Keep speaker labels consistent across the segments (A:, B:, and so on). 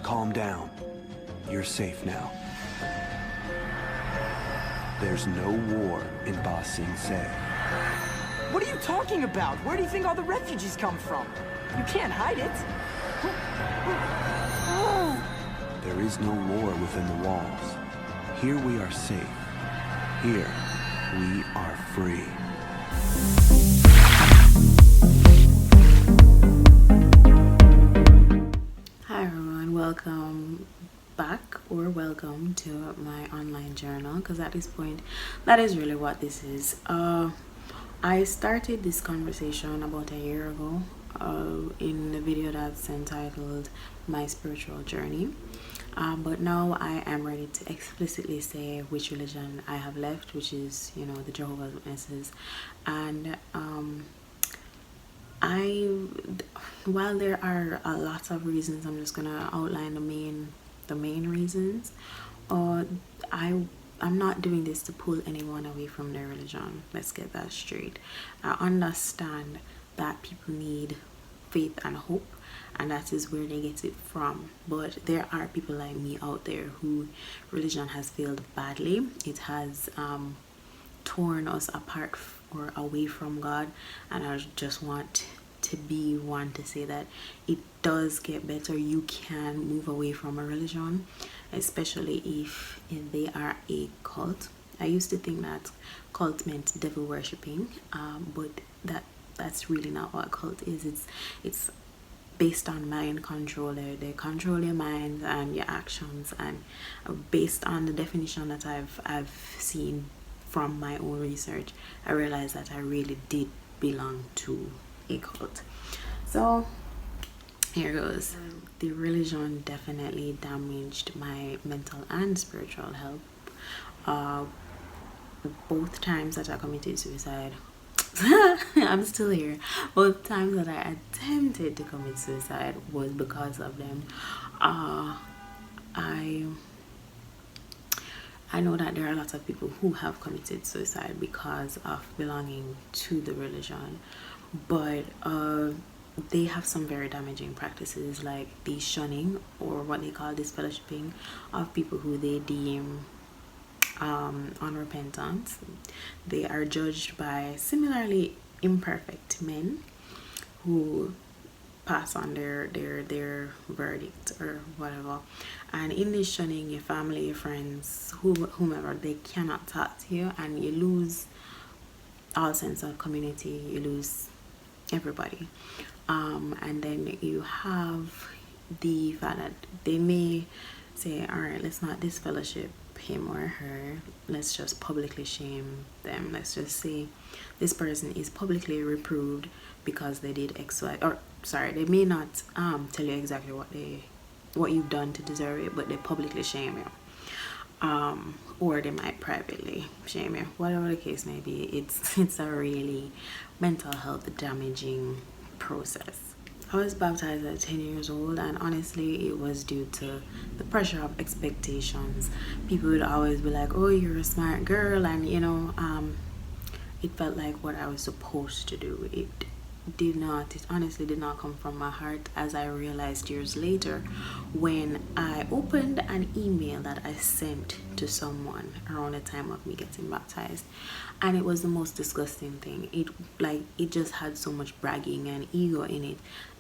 A: Calm down. You're safe now. There's no war in Ba Sing Se.
B: What are you talking about? Where do you think all the refugees come from? You can't hide it.
A: There is no war within the walls. Here we are safe. Here we are free.
C: Hi everyone, welcome back or welcome to my online journal, because at this point that is really what this is. I started this conversation about a year ago in the video that's entitled My Spiritual Journey, but now I am ready to explicitly say which religion I have left, which is, you know, the Jehovah's Witnesses. And while there are a lot of reasons, I'm just gonna outline the main reasons. I'm not doing this to pull anyone away from their religion. Let's get that straight. I understand that people need faith and hope, and that is where they get it from. But there are people like me out there who religion has failed badly. It has torn us apart or away from God, and I just want to be one to say that it does get better. You can move away from a religion, especially if they are a cult. I used to think that cult meant devil worshipping, but that's really not what a cult is. It's based on mind control. They control your mind and your actions, and based on the definition that I've seen from my own research, I realized that I really did belong to a cult. So here goes. The religion definitely damaged my mental and spiritual health. Both times that I committed suicide, I'm still here. Both times that I attempted to commit suicide was because of them. I know that there are a lot of people who have committed suicide because of belonging to the religion, but they have some very damaging practices, like the shunning, or what they call disfellowshipping, of people who they deem unrepentant. They are judged by similarly imperfect men who pass on their verdict or whatever. And in this shunning, your family, your friends, whomever, they cannot talk to you, and you lose all sense of community. You lose everybody. And then you have the fact that they may say, all right, let's not disfellowship him or her, let's just publicly shame them. Let's just say this person is publicly reproved because they did XY, or sorry, they may not tell you exactly what you've done to deserve it, but they publicly shame you, or they might privately shame you. Whatever the case may be, it's a really mental health damaging process. I was baptized at 10 years old, and honestly it was due to the pressure of expectations. People would always be like, oh, you're a smart girl, and you know, it felt like what I was supposed to do. It honestly did not come from my heart, as I realized years later when I opened an email that I sent to someone around the time of me getting baptized, and it was the most disgusting thing. It just had so much bragging and ego in it.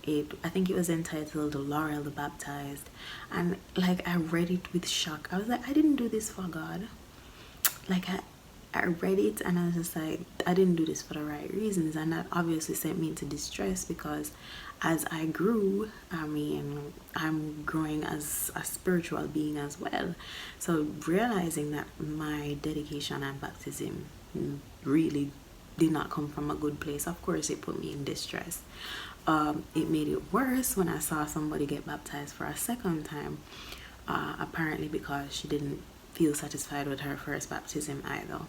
C: I think it was entitled Laurel the Baptized, and like I read it with shock. I was like, I didn't do this for God. Like I read it and I was just like, I didn't do this for the right reasons, and that obviously sent me into distress, because as I grew, I mean, I'm growing as a spiritual being as well. So realizing that my dedication and baptism really did not come from a good place, of course it put me in distress. It made it worse when I saw somebody get baptized for a second time, apparently because she didn't feel satisfied with her first baptism either.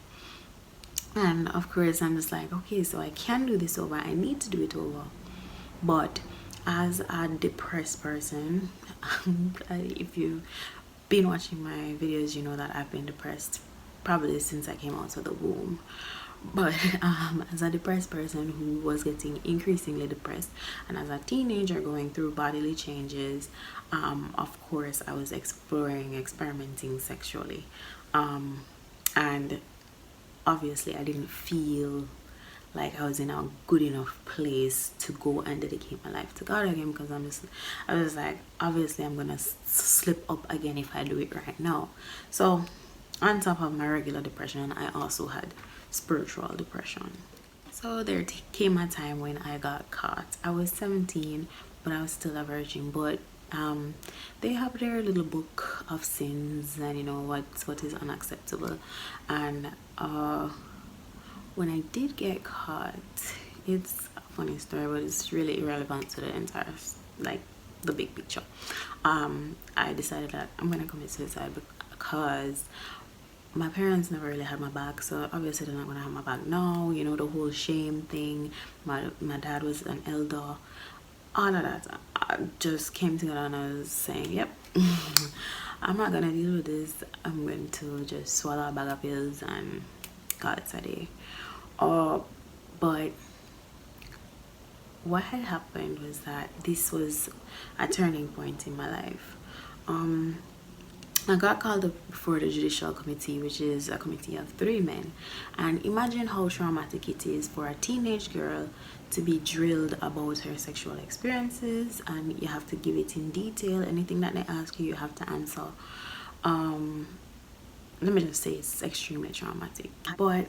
C: And of course I'm just like, okay, so I can do this over, I need to do it over. But as a depressed person, if you've been watching my videos, you know that I've been depressed probably since I came out of the womb. But as a depressed person who was getting increasingly depressed, and as a teenager going through bodily changes, of course I was experimenting sexually, and obviously I didn't feel like I was in a good enough place to go and dedicate my life to God again, because I was like, obviously I'm gonna slip up again if I do it right now. So on top of my regular depression, I also had spiritual depression. So there came a time when I got caught. I was 17, but I was still a virgin. But they have their little book of sins, and you know what is unacceptable. And when I did get caught, it's a funny story, but it's really irrelevant to the entire, like, the big picture. I decided that I'm gonna commit suicide because my parents never really had my back, so obviously they're not gonna have my back now. You know, the whole shame thing. My dad was an elder. All of that I just came together, and I was saying, yep, I'm not gonna deal with this. I'm going to just swallow a bag of pills and call it a day. But what had happened was that this was a turning point in my life. I got called up before the Judicial Committee, which is a committee of 3 men. And imagine how traumatic it is for a teenage girl to be drilled about her sexual experiences, and you have to give it in detail. Anything that they ask you, you have to answer. Let me just say it's extremely traumatic. But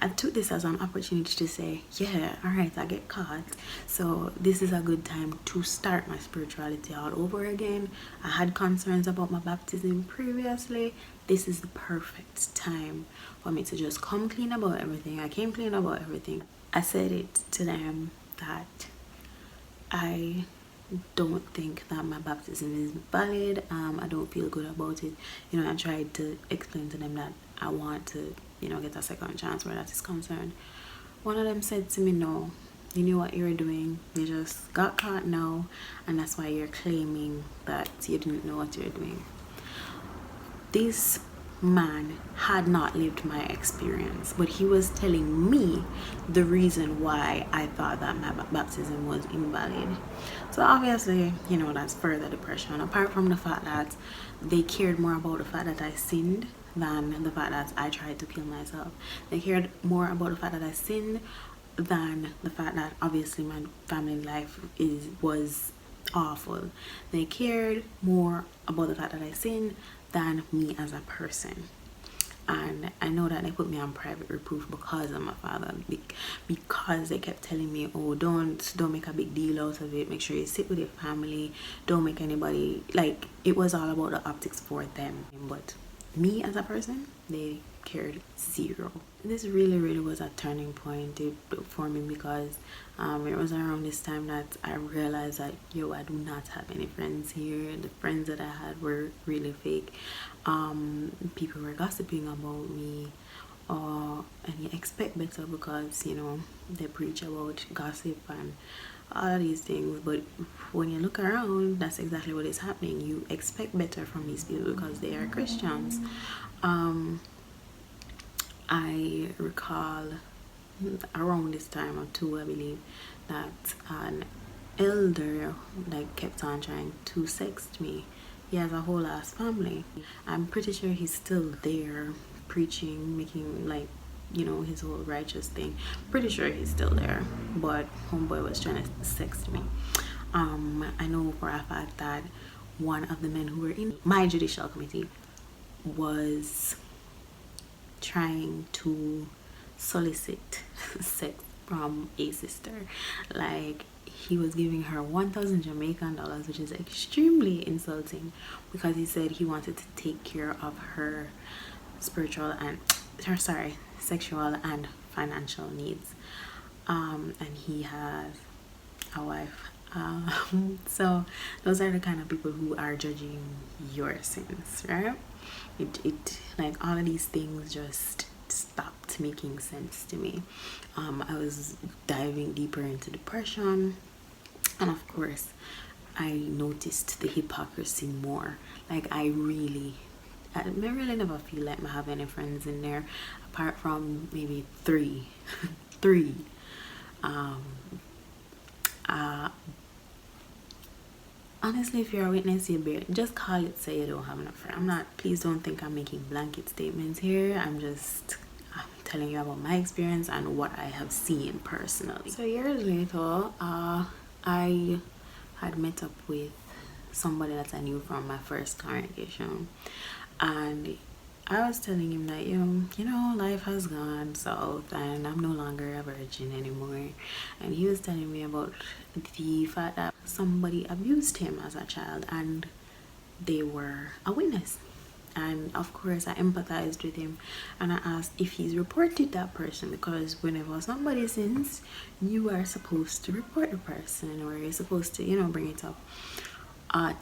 C: I took this as an opportunity to say, yeah, all right, I get caught, so this is a good time to start my spirituality all over again. I had concerns about my baptism previously. This is the perfect time for me to just come clean about everything. I came clean about everything. I said it to them that I don't think that my baptism is valid. I don't feel good about it. You know, I tried to explain to them that I want to, you know, get a second chance where that is concerned. One of them said to me, no, you knew what you were doing. You just got caught now, and that's why you're claiming that you didn't know what you were doing. This man had not lived my experience, but he was telling me the reason why I thought that my baptism was invalid. So obviously, you know, that's further depression. Apart from the fact that they cared more about the fact that I sinned than the fact that I tried to kill myself. They cared more about the fact that I sinned than the fact that obviously my family life was awful. They cared more about the fact that I sinned than me as a person. And I know that they put me on private reproof because of my father, because they kept telling me, oh, don't make a big deal out of it, make sure you sit with your family, don't make anybody, like, it was all about the optics for them. But me as a person, they cared zero. This really was a turning point for me, because it was around this time that I realized that, yo, I do not have any friends here. The friends that I had were really fake. People were gossiping about me, and you expect better because, you know, they preach about gossip and all of these things. But when you look around, that's exactly what is happening. You expect better from these people because they are Christians. I recall around this time or two, I believe, that an elder like kept on trying to sext me. He has a whole ass family. I'm pretty sure he's still there preaching, making, like, you know, his whole righteous thing. Pretty sure he's still there, but homeboy was trying to sext me. I know for a fact that one of the men who were in my judicial committee was trying to solicit sex from a sister. Like, he was giving her 1,000 Jamaican dollars, which is extremely insulting, because he said he wanted to take care of her sexual and financial needs. And he has a wife. So those are the kind of people who are judging your sins, right? It like, all of these things just stopped making sense to me. I was diving deeper into depression, and of course I noticed the hypocrisy more. Like, I really I really never feel like I have any friends in there apart from maybe three. Three. Honestly, if you're a witness, you just call it, say you don't have enough friends. Please don't think I'm making blanket statements here. I'm telling you about my experience and what I have seen personally. So years later, I had met up with somebody that I knew from my first congregation, and I was telling him that, you know, life has gone south and I'm no longer a virgin anymore. And he was telling me about the fact that somebody abused him as a child and they were a witness. And of course I empathized with him and I asked if he's reported that person, because whenever somebody sins, you are supposed to report the person, or you're supposed to, you know, bring it up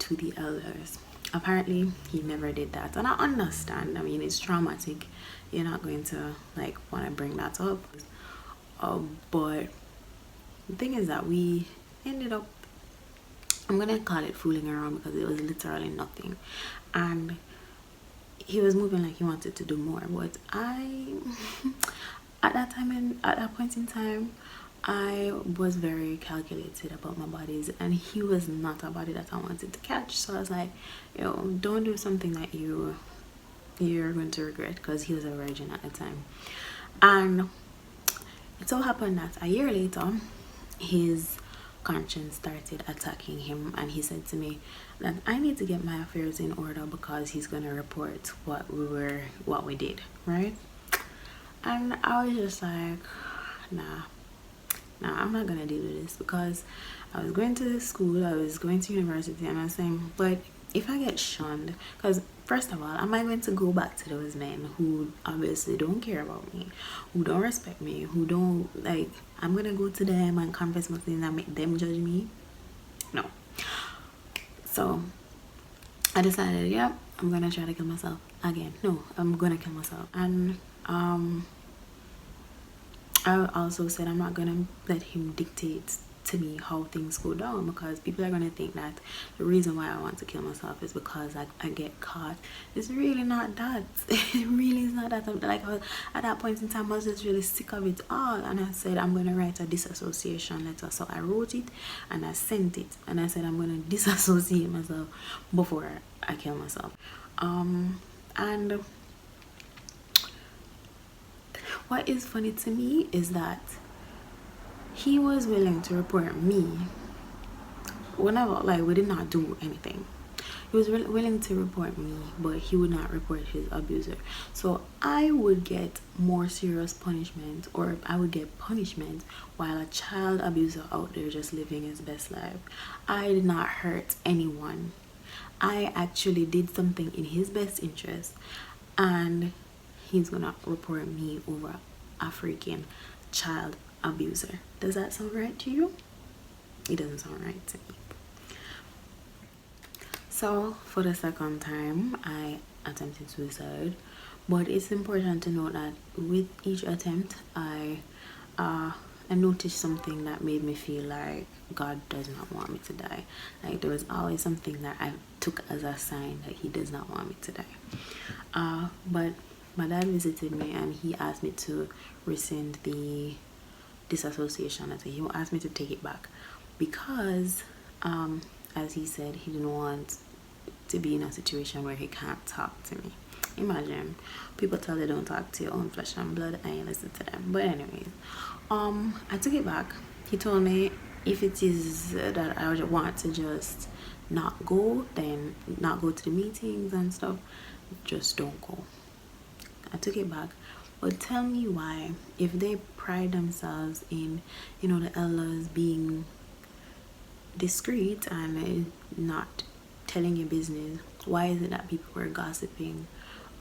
C: to the elders. Apparently he never did that, and I understand. I mean, it's traumatic. You're not going to like want to bring that up, but the thing is that we ended up, I'm gonna call it fooling around, because it was literally nothing, and he was moving like he wanted to do more. But I at that point in time, I was very calculated about my bodies, and he was not a body that I wanted to catch. So I was like, yo, don't do something that you're going to regret, because he was a virgin at the time. And it so happened that a year later, his conscience started attacking him, and he said to me that I need to get my affairs in order because he's gonna report what we did, right? And I was just like, nah, I'm not gonna deal with this, because I was going to school, I was going to university, and I was saying, but if I get shunned, because first of all, am I going to go back to those men who obviously don't care about me, who don't respect me, who don't, like, I'm gonna go to them and confess my sins and make them judge me? No. So I decided, yeah, I'm gonna try to kill myself again. No, I'm gonna kill myself. And I also said I'm not gonna let him dictate to me how things go down, because people are gonna think that the reason why I want to kill myself is because I get caught. It's really not that. It really is not that. Like, at that point in time, I was just really sick of it all, and I said I'm gonna write a disassociation letter. So I wrote it and I sent it, and I said I'm gonna disassociate myself before I kill myself. And what is funny to me is that he was willing to report me whenever, like, we did not do anything. He was willing to report me, but he would not report his abuser. So I would get more serious punishment, or I would get punishment, while a child abuser out there just living his best life. I did not hurt anyone. I actually did something in his best interest, and he's gonna report me over a freaking child abuser. Does that sound right to you? It doesn't sound right to me. So for the second time, I attempted suicide, but it's important to note that with each attempt, I noticed something that made me feel like God does not want me to die. Like, there was always something that I took as a sign that he does not want me to die. But my dad visited me and he asked me to rescind the disassociation letter. He asked me to take it back because, as he said, he didn't want to be in a situation where he can't talk to me. Imagine, people tell you don't talk to your own flesh and blood and you listen to them. But anyways, I took it back. He told me if it is that I want to just not go, then not go to the meetings and stuff, just don't go. I took it back. But tell me why, if they pride themselves in, you know, the elders being discreet and not telling your business, why is it that people were gossiping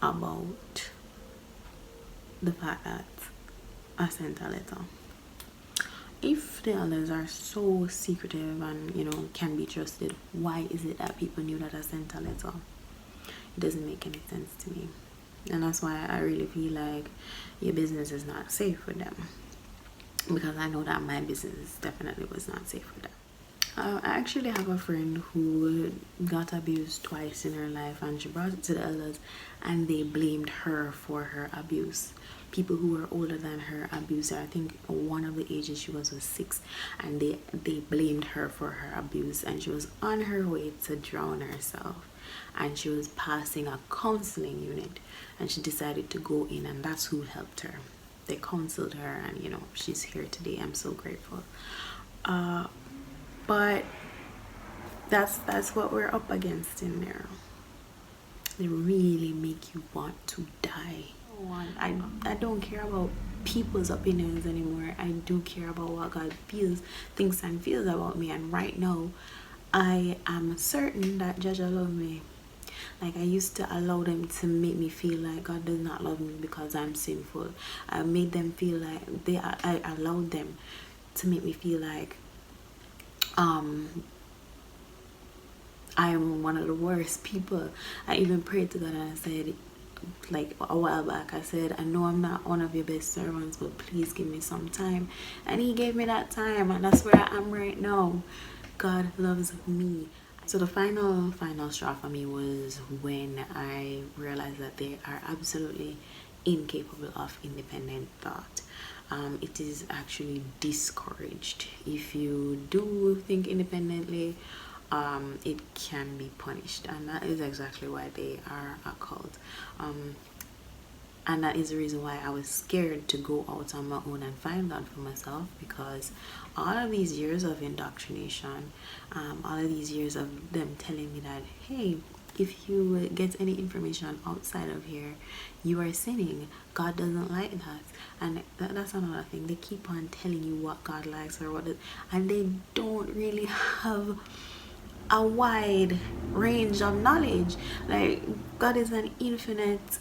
C: about the fact that I sent a letter? If the elders are so secretive and, you know, can be trusted, why is it that people knew that I sent a letter? It doesn't make any sense to me. And that's why I really feel like your business is not safe with them, because I know that my business definitely was not safe with them. I actually have a friend who got abused twice in her life, and she brought it to the elders, and they blamed her for her abuse. People who were older than her abused her. I think one of the ages she was 6, and they blamed her for her abuse, and she was on her way to drown herself, and she was passing a counseling unit, and she decided to go in, and that's who helped her. They counseled her, and she's here today. I'm so grateful. But that's what we're up against in there. They really make you want to die. I don't care about people's opinions anymore. I do care about what God thinks and feels about me. And right now, I am certain that Jaja loves me. Like, I used to allow them to make me feel like God does not love me because I'm sinful. I made them feel like I allowed them to make me feel like I am one of the worst people. I even prayed to God, and I said, like a while back, I said, I know I'm not one of your best servants, but please give me some time. And he gave me that time, and that's where I am right now. God loves me. So the final straw for me was when I realized that they are absolutely incapable of independent thought. It is actually discouraged. If you do think independently, it can be punished, and that is exactly why they are a cult. And that is the reason why I was scared to go out on my own and find God for myself, because all of these years of indoctrination, all of these years of them telling me that, hey, if you get any information outside of here, you are sinning. God doesn't like that. And that's another thing. They keep on telling you what God likes or and they don't really have a wide range of knowledge. Like, God is an infinite,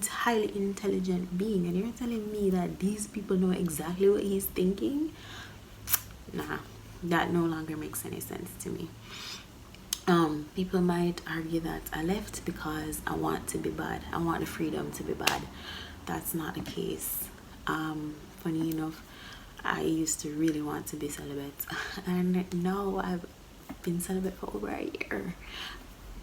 C: highly intelligent being, and you're telling me that these people know exactly what he's thinking? Nah, that no longer makes any sense to me. People might argue that I left because I want to be bad. I want the freedom to be bad. That's not the case. Funny enough, I used to really want to be celibate, and now I've been celibate for over a year.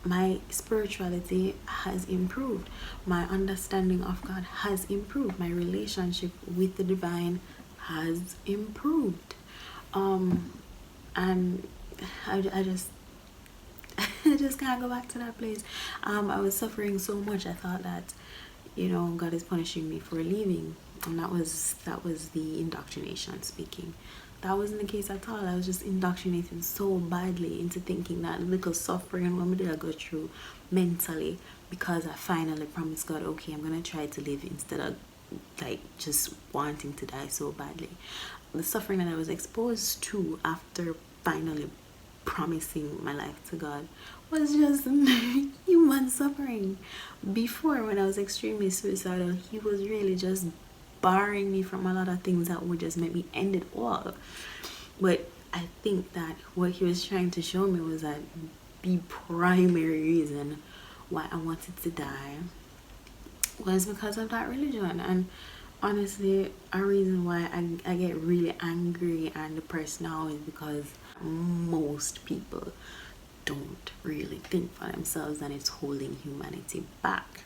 C: My spirituality has improved. My understanding of God has improved. My relationship with the divine has improved. And I just I just can't go back to that place. I was suffering so much. I thought that, God is punishing me for leaving, and that was the indoctrination speaking. That wasn't the case at all. I was just indoctrinated so badly into thinking that little suffering what did I go through mentally, because I finally promised God, okay, I'm gonna try to live instead of like just wanting to die so badly. The suffering that I was exposed to after finally promising my life to God was just human suffering. Before, when I was extremely suicidal, he was really just barring me from a lot of things that would just make me end it all. But I think that what he was trying to show me was that the primary reason why I wanted to die was because of that religion. And honestly, a reason why I get really angry and depressed now is because most people don't really think for themselves, and it's holding humanity back.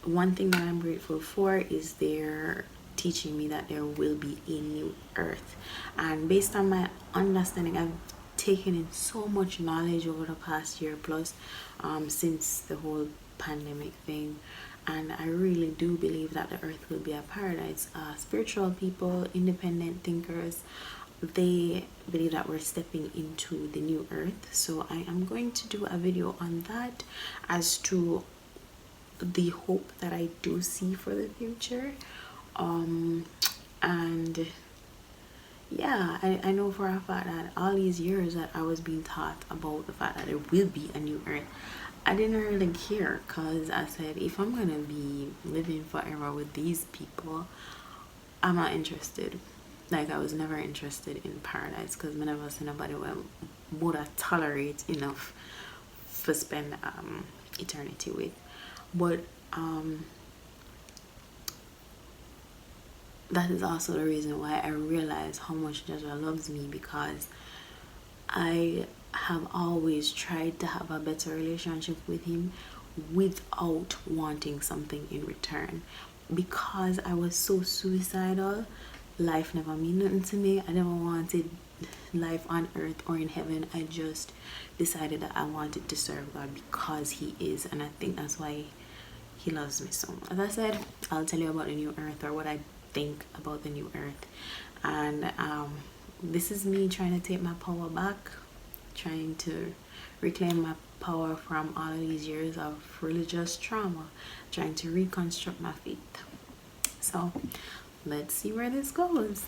C: One thing that I'm grateful for is they're teaching me that there will be a new earth, and based on my understanding, I've taken in so much knowledge over the past year plus, since the whole pandemic thing, and I really do believe that the earth will be a paradise. Spiritual people, independent thinkers, they believe that we're stepping into the new earth. So I am going to do a video on that, as to the hope that I do see for the future. And yeah, I know for a fact that all these years that I was being taught about the fact that there will be a new earth, I didn't really care, because I said, if I'm gonna be living forever with these people, I'm not interested. Like, I was never interested in paradise, because I never seen nobody would tolerate enough to spend eternity with. But that is also the reason why I realize how much Joshua loves me, because I have always tried to have a better relationship with him without wanting something in return. Because I was so suicidal, life never meant nothing to me. I never wanted life on earth or in heaven. I just decided that I wanted to serve God because he is, and I think that's why he loves me so much. As I said, I'll tell you about the new earth, or what I think about the new earth. And this is me trying to take my power back, trying to reclaim my power from all of these years of religious trauma, trying to reconstruct my faith. So let's see where this goes.